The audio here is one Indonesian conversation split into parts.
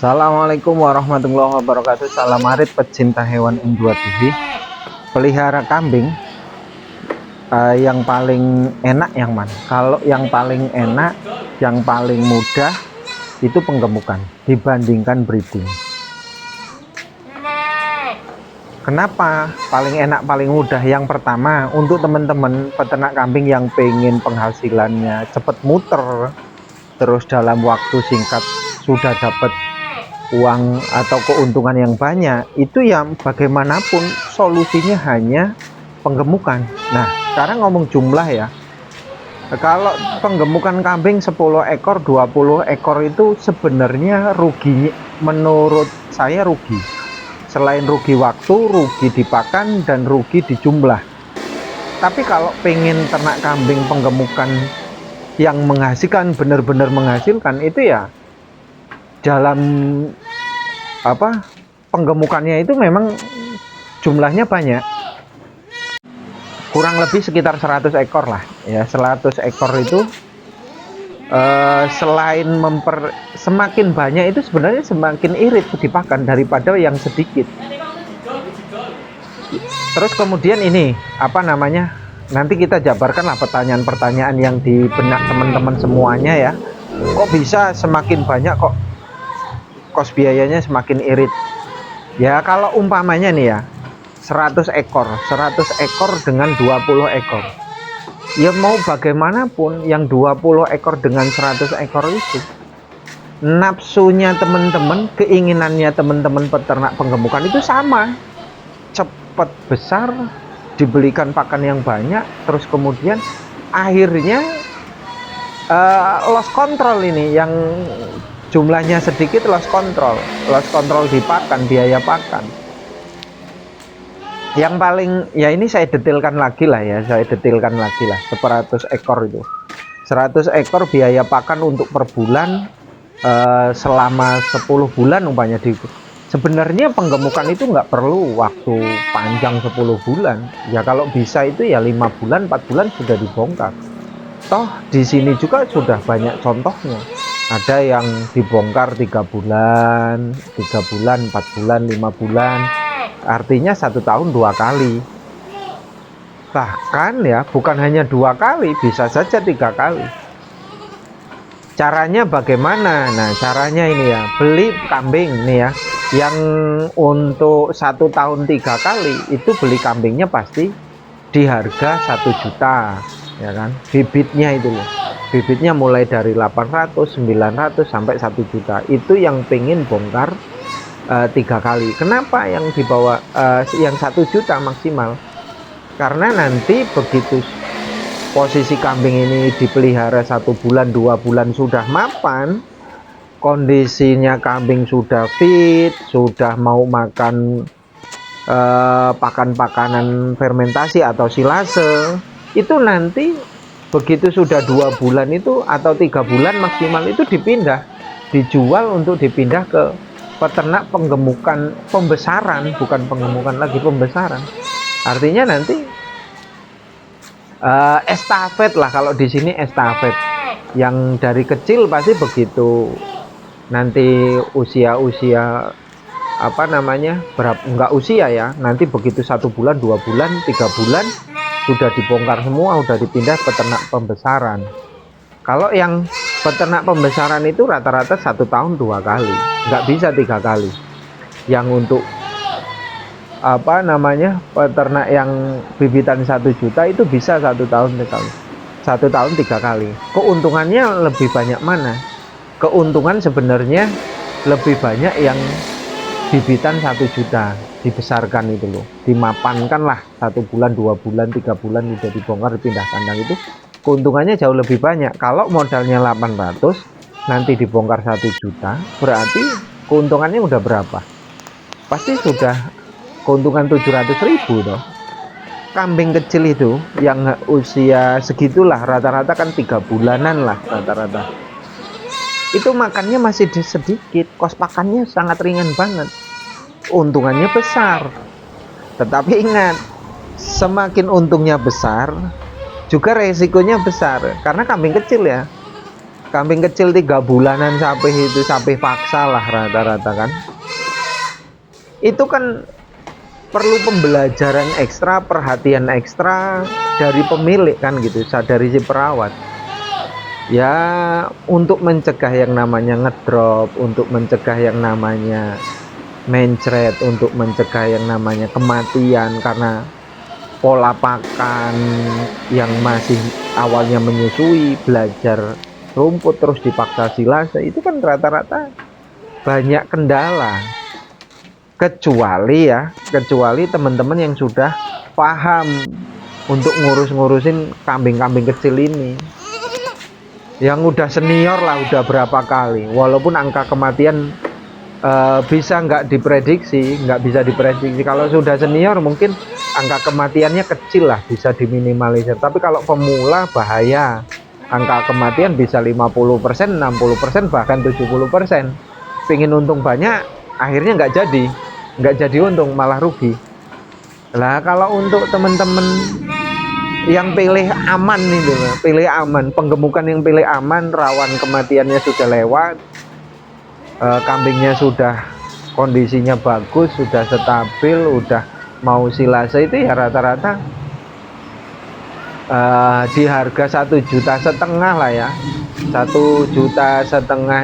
Assalamualaikum warahmatullahi wabarakatuh. Salam arit pecinta hewan M2 TV. Pelihara kambing yang paling enak yang mana? Kalau yang paling enak, yang paling mudah itu penggemukan dibandingkan breeding. Kenapa paling enak, paling mudah? Yang pertama, untuk teman-teman peternak kambing yang pengen penghasilannya cepet muter, terus dalam waktu singkat sudah dapat uang atau keuntungan yang banyak, itu yang bagaimanapun solusinya hanya penggemukan. Nah, sekarang ngomong jumlah ya. Kalau penggemukan kambing 10 ekor, 20 ekor itu sebenarnya rugi, menurut saya rugi. Selain rugi waktu, rugi di pakan, dan rugi di jumlah. Tapi kalau pengen ternak kambing penggemukan yang menghasilkan, benar-benar menghasilkan, itu ya dalam penggemukannya itu memang jumlahnya banyak, kurang lebih sekitar 100 ekor lah ya. 100 ekor itu selain semakin banyak itu sebenarnya semakin irit dipakan daripada yang sedikit. Terus kemudian ini nanti kita jabarkanlah pertanyaan-pertanyaan yang di benak teman-teman semuanya ya. Kok bisa semakin banyak kok kos biayanya semakin irit? Ya kalau umpamanya nih ya, 100 ekor dengan 20 ekor. Ya mau bagaimanapun yang 20 ekor dengan 100 ekor itu, nafsunya teman-teman, keinginannya teman-teman peternak penggemukan itu sama. Cepat besar, dibelikan pakan yang banyak, terus kemudian akhirnya loss control ini, yang jumlahnya sedikit loss control di pakan, biaya pakan. Yang paling ya ini saya detailkan lagi lah 100 ekor itu 100 ekor biaya pakan untuk per bulan selama 10 bulan umpamanya. Sebenarnya penggemukan itu nggak perlu waktu panjang 10 bulan ya, kalau bisa itu ya 5 bulan 4 bulan sudah dibongkar. Toh di sini juga sudah banyak contohnya, ada yang dibongkar 3 bulan 4 bulan 5 bulan, artinya 1 tahun 2 kali. Bahkan ya bukan hanya 2 kali, bisa saja 3 kali. Caranya bagaimana? Nah, caranya ini ya, beli kambing nih ya, yang untuk 1 tahun 3 kali itu beli kambingnya pasti di harga 1 juta ya kan. Bibitnya itu loh, bibitnya mulai dari 800, 900 sampai 1 juta. Itu yang pengen bongkar 3 kali. Kenapa yang dibawa yang 1 juta maksimal? Karena nanti begitu posisi kambing ini dipelihara 1 bulan 2 bulan sudah mapan, kondisinya kambing sudah fit, sudah mau makan pakan-pakanan fermentasi atau silase, itu nanti begitu sudah 2 bulan itu atau 3 bulan maksimal itu dijual untuk dipindah ke peternak penggemukan pembesaran, bukan penggemukan lagi, pembesaran. Artinya nanti estafet lah, kalau di sini estafet. Yang dari kecil pasti begitu nanti usia enggak usia ya, nanti begitu 1 bulan 2 bulan 3 bulan sudah dibongkar semua, sudah dipindah peternak pembesaran. Kalau yang peternak pembesaran itu rata-rata 1 tahun 2 kali, nggak bisa 3 kali. Yang untuk peternak yang bibitan 1 juta itu bisa 1 tahun 3 kali. Keuntungannya lebih banyak mana? Keuntungan sebenarnya lebih banyak yang bibitan 1 juta dibesarkan itu loh, dimapankan lah 1 bulan 2 bulan 3 bulan udah dibongkar dipindah kandang, itu keuntungannya jauh lebih banyak. Kalau modalnya 800 nanti dibongkar 1 juta, berarti keuntungannya udah berapa? Pasti sudah keuntungan 700.000 toh. Kambing kecil itu yang usia segitulah, rata-rata kan 3 bulanan lah rata-rata, itu makannya masih sedikit, kos pakannya sangat ringan banget, untungannya besar. Tetapi ingat, semakin untungnya besar juga resikonya besar, karena kambing kecil ya, Kambing kecil 3 bulanan sapi paksa lah rata-rata kan. Itu kan perlu pembelajaran ekstra, perhatian ekstra dari pemilik kan gitu, dari si perawat. Ya untuk mencegah yang namanya ngedrop, untuk mencegah yang namanya mencret, untuk mencegah yang namanya kematian karena pola pakan yang masih awalnya menyusui, belajar rumput terus dipaksa silase, itu kan rata-rata banyak kendala. Kecuali teman-teman yang sudah paham untuk ngurus-ngurusin kambing-kambing kecil ini, yang udah senior lah, udah berapa kali, walaupun angka kematian bisa nggak bisa diprediksi. Kalau sudah senior mungkin angka kematiannya kecil lah, bisa diminimalisir. Tapi kalau pemula bahaya, angka kematian bisa 50%, 60%, bahkan 70%. Pingin untung banyak, akhirnya nggak jadi untung, malah rugi. Lah kalau untuk teman-teman yang pilih aman nih, pilih aman, penggemukan yang pilih aman, rawan kematiannya sudah lewat, kambingnya sudah kondisinya bagus, sudah stabil, udah mau silase, itu ya rata-rata di harga 1,5 juta lah ya. 1,5 juta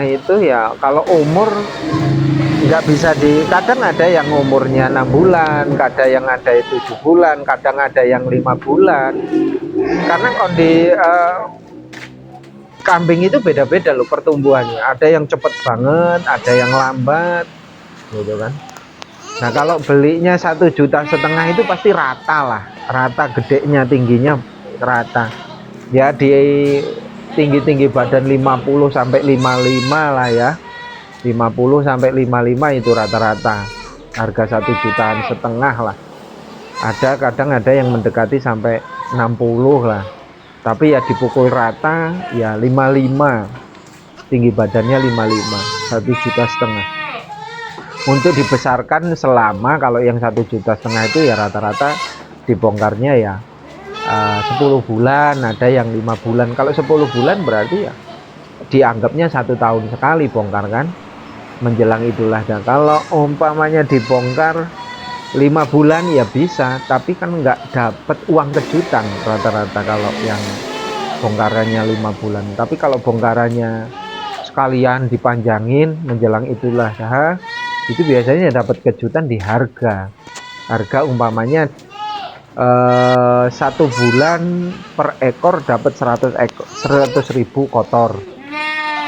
itu ya kalau umur nggak bisa kadang ada yang umurnya 6 bulan, kadang yang ada 7 bulan, kadang ada yang 5 bulan. Karena kambing itu beda-beda loh pertumbuhannya. Ada yang cepet banget, ada yang lambat, gitu kan. Nah kalau belinya 1,5 juta itu pasti rata lah, rata gedenya, tingginya rata. Ya di tinggi badan 50 sampai 55 lah ya. 50 sampai 55 itu rata-rata. Harga 1,5 jutaan lah. Kadang ada yang mendekati sampai 60 lah. Tapi ya dipukul rata ya 55, tinggi badannya 55, 1,5 juta. Untuk dibesarkan selama, kalau yang 1,5 juta itu ya rata-rata dibongkarnya ya 10 bulan, ada yang 5 bulan. Kalau 10 bulan berarti ya dianggapnya 1 tahun sekali bongkar kan, menjelang Idul Adha. Kalau umpamanya dibongkar 5 bulan ya bisa, tapi kan nggak dapat uang kejutan rata-rata kalau yang bongkarannya 5 bulan. Tapi kalau bongkarannya sekalian dipanjangin menjelang Idul Adha, itu biasanya dapat kejutan di harga umpamanya 1 bulan per ekor dapat 100.000 kotor.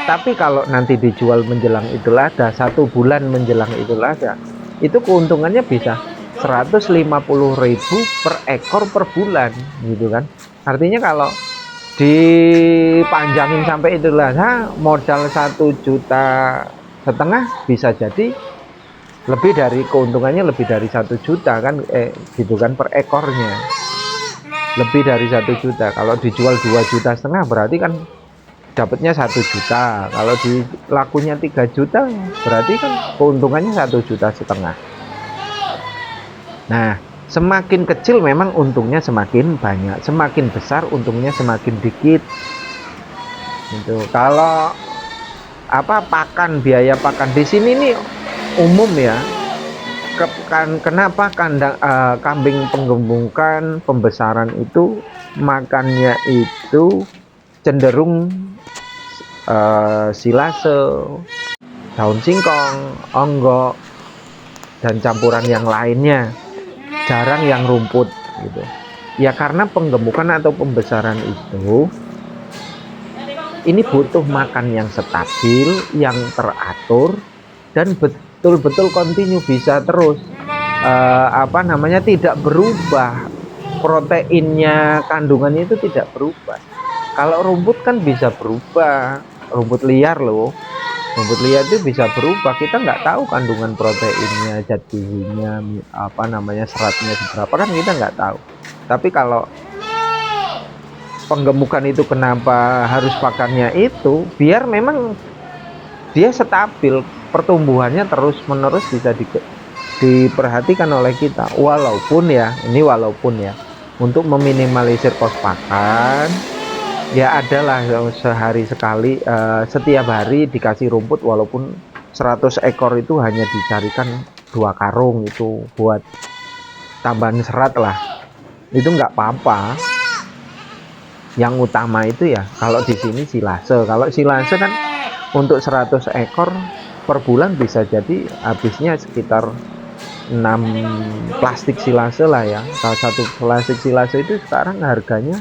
Tapi kalau nanti dijual menjelang Idul Adha, 1 bulan menjelang Idul Adha, itu keuntungannya bisa 150.000 per ekor per bulan, gitu kan. Artinya kalau dipanjangin sampai Idul Adha, modal 1,5 juta bisa jadi lebih dari keuntungannya, lebih dari 1 juta kan, gitu kan, per ekornya lebih dari 1 juta. Kalau dijual 2,5 juta berarti kan dapatnya 1 juta. Kalau di lakunya 3 juta berarti kan keuntungannya 1,5 juta. Nah semakin kecil memang untungnya semakin banyak, semakin besar untungnya semakin dikit gitu. Kalau biaya pakan di sini nih umum ya. Kenapa kambing penggemukan pembesaran itu makannya itu cenderung silase, daun singkong, onggok, dan campuran yang lainnya, jarang yang rumput gitu ya. Karena penggemukan atau pembesaran itu ini butuh makan yang stabil, yang teratur, dan betul-betul kontinu, bisa terus tidak berubah proteinnya, kandungannya itu tidak berubah. Kalau rumput kan bisa berubah, rumput liar loh, rumput liar itu bisa berubah, kita nggak tahu kandungan proteinnya, zat gizinya, seratnya seberapa kan kita nggak tahu. Tapi kalau penggemukan itu kenapa harus pakannya itu, biar memang dia stabil, pertumbuhannya terus menerus bisa diperhatikan oleh kita. Walaupun ya untuk meminimalisir kos pakan, Ya adalah sehari sekali, setiap hari dikasih rumput walaupun 100 ekor itu hanya dicarikan 2 karung itu buat tambahan serat lah. Itu nggak apa-apa. Yang utama itu ya kalau di sini silase. Kalau silase kan untuk 100 ekor per bulan bisa jadi habisnya sekitar 6 plastik silase lah ya. Kalau satu plastik silase itu sekarang harganya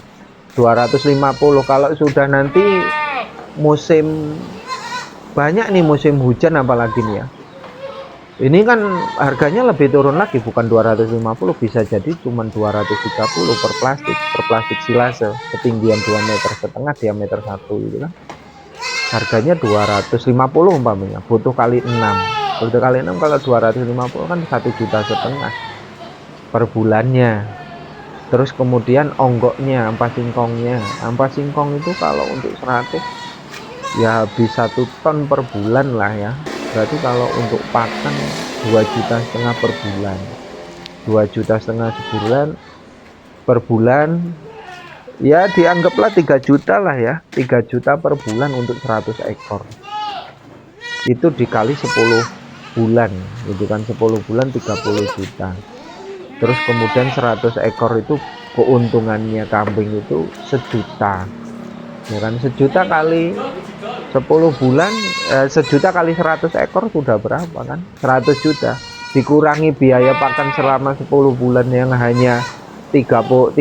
250. Kalau sudah nanti musim banyak nih, musim hujan apalagi nih ya, ini kan harganya lebih turun lagi, bukan 250, bisa jadi cuma 230 per plastik silase ketinggian 2,5 meter diameter 1 gitu kan, harganya 250 umpamanya, butuh kali 6, kalau 250 kan 1,5 juta per bulannya. Terus kemudian onggoknya, ampas singkong itu kalau untuk 100 ya habis 1 ton per bulan lah ya. Berarti kalau untuk pakan 2,5 juta per bulan, 2,5 juta sebulan per bulan, ya dianggaplah 3 juta lah ya, 3 juta per bulan untuk 100 ekor. Itu dikali 10 bulan gitu kan, 10 bulan 30 juta. Terus kemudian 100 ekor itu keuntungannya kambing itu 1 juta, ya kan, 1 juta kali 10 bulan, 1 juta kali 100 ekor sudah berapa kan, 100 juta dikurangi biaya pakan selama 10 bulan yang hanya 30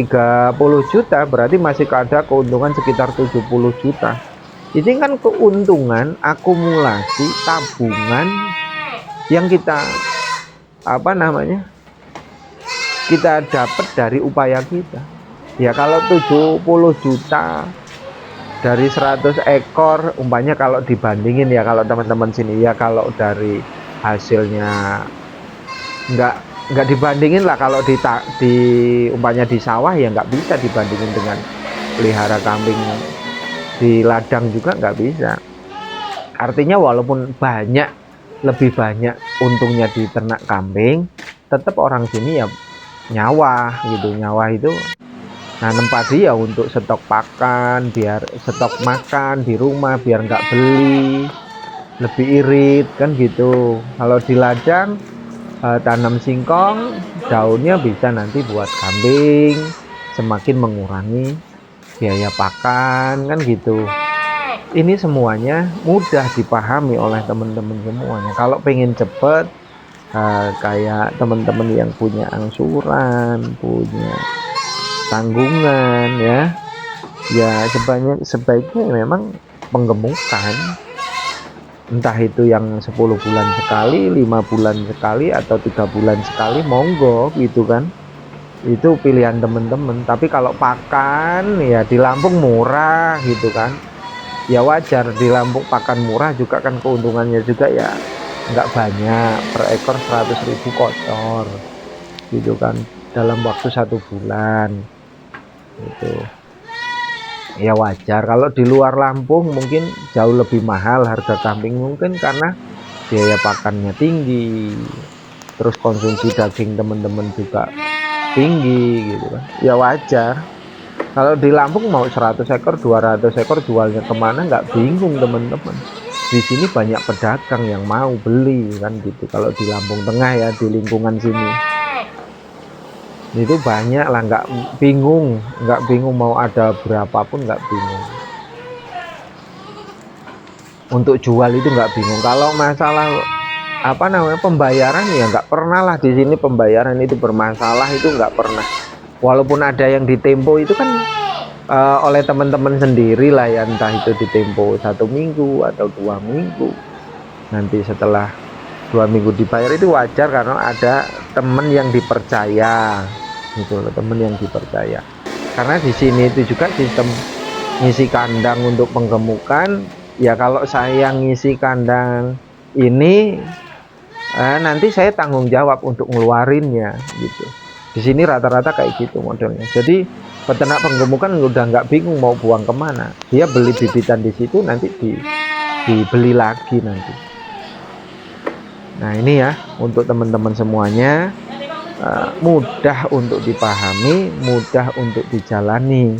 juta, berarti masih ada keuntungan sekitar 70 juta. Ini kan keuntungan akumulasi tabungan yang kita kita dapat dari upaya kita. Ya kalau 70 juta dari 100 ekor umpamanya, kalau dibandingin ya, kalau teman-teman sini ya, kalau dari hasilnya nggak dibandingin lah, kalau di umpamanya di sawah ya nggak bisa dibandingin dengan pelihara kambing di ladang, juga nggak bisa. Artinya walaupun lebih banyak untungnya di ternak kambing, tetap orang sini ya nyawa gitu. Nyawa itu nanam padi ya untuk stok pakan, biar stok makan di rumah, biar nggak beli, lebih irit kan gitu. Kalau di ladang tanam singkong, daunnya bisa nanti buat kambing, semakin mengurangi biaya pakan kan gitu. Ini semuanya mudah dipahami oleh teman-teman semuanya. Kalau pengen cepet, kayak teman-teman yang punya angsuran, punya tanggungan ya sebaiknya memang penggemukan, entah itu yang 10 bulan sekali, 5 bulan sekali, atau 3 bulan sekali, monggo gitu kan, itu pilihan teman-teman. Tapi kalau pakan ya di Lampung murah gitu kan, ya wajar, di Lampung pakan murah juga kan, keuntungannya juga ya nggak banyak, per ekor 100.000 kotor gitu kan, dalam waktu 1 bulan gitu. Ya wajar. Kalau di luar Lampung mungkin jauh lebih mahal harga kambing, mungkin karena biaya pakannya tinggi, terus konsumsi daging teman-teman juga tinggi gitu kan, ya wajar. Kalau di Lampung mau 100 ekor 200 ekor jualnya kemana nggak bingung teman-teman. Di sini banyak pedagang yang mau beli kan gitu. Kalau di Lampung Tengah ya, di lingkungan sini itu banyak lah, nggak bingung mau ada berapapun, nggak bingung untuk jual, itu nggak bingung. Kalau masalah pembayaran ya nggak pernah lah di sini, pembayaran itu bermasalah itu nggak pernah. Walaupun ada yang ditempo itu kan oleh teman-teman sendiri lah ya, entah itu ditempo 1 minggu atau 2 minggu, nanti setelah 2 minggu dibayar, itu wajar karena ada teman yang dipercaya gitu loh, teman yang dipercaya. Karena di sini itu juga sistem ngisi kandang untuk penggemukan ya, kalau saya ngisi kandang ini nanti saya tanggung jawab untuk ngeluarinnya gitu. Di sini rata-rata kayak gitu modelnya. Jadi peternak penggemukan udah nggak bingung mau buang kemana, dia beli bibitan di situ, nanti dibeli lagi nanti. Nah ini ya untuk teman-teman semuanya, mudah untuk dipahami, mudah untuk dijalani.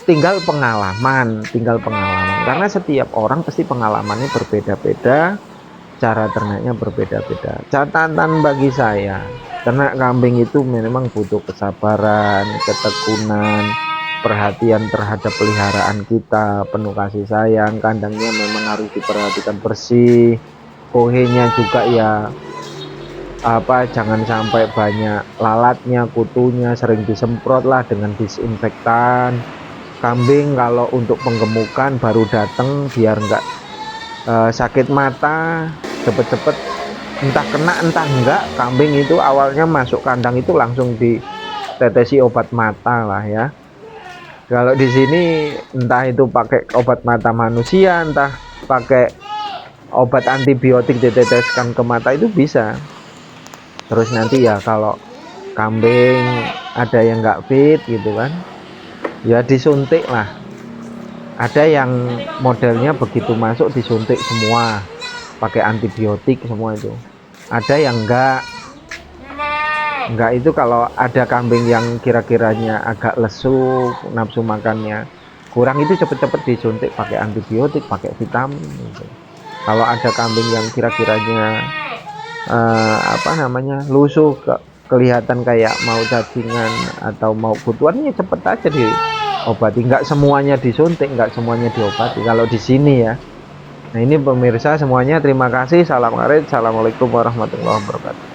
tinggal pengalaman karena setiap orang pasti pengalamannya berbeda-beda, cara ternaknya berbeda-beda. Catatan bagi saya, ternak kambing itu memang butuh kesabaran, ketekunan, perhatian terhadap peliharaan kita, penuh kasih sayang. Kandangnya memang harus diperhatikan bersih, kohenya juga ya jangan sampai banyak lalatnya, kutunya, sering disemprot lah dengan disinfektan. Kambing kalau untuk penggemukan baru datang biar enggak sakit mata, cepet-cepet entah kena entah enggak, kambing itu awalnya masuk kandang itu langsung ditetesi obat mata lah ya. Kalau di sini entah itu pakai obat mata manusia, entah pakai obat antibiotik diteteskan ke mata itu bisa. Terus nanti ya kalau kambing ada yang nggak fit gitu kan, ya disuntik lah. Ada yang modelnya begitu masuk disuntik semua, pakai antibiotik semua itu. Ada yang enggak itu kalau ada kambing yang kira-kiranya agak lesu, nafsu makannya kurang, itu cepet-cepet disuntik pakai antibiotik, pakai vitamin gitu. Kalau ada kambing yang kira-kiranya lusuh, kelihatan kayak mau cacingan atau mau butuhan, ya cepet aja diobati. Enggak semuanya disuntik, enggak semuanya diobati kalau di sini ya. Nah ini pemirsa semuanya, terima kasih. Salam karet, assalamualaikum warahmatullahi wabarakatuh.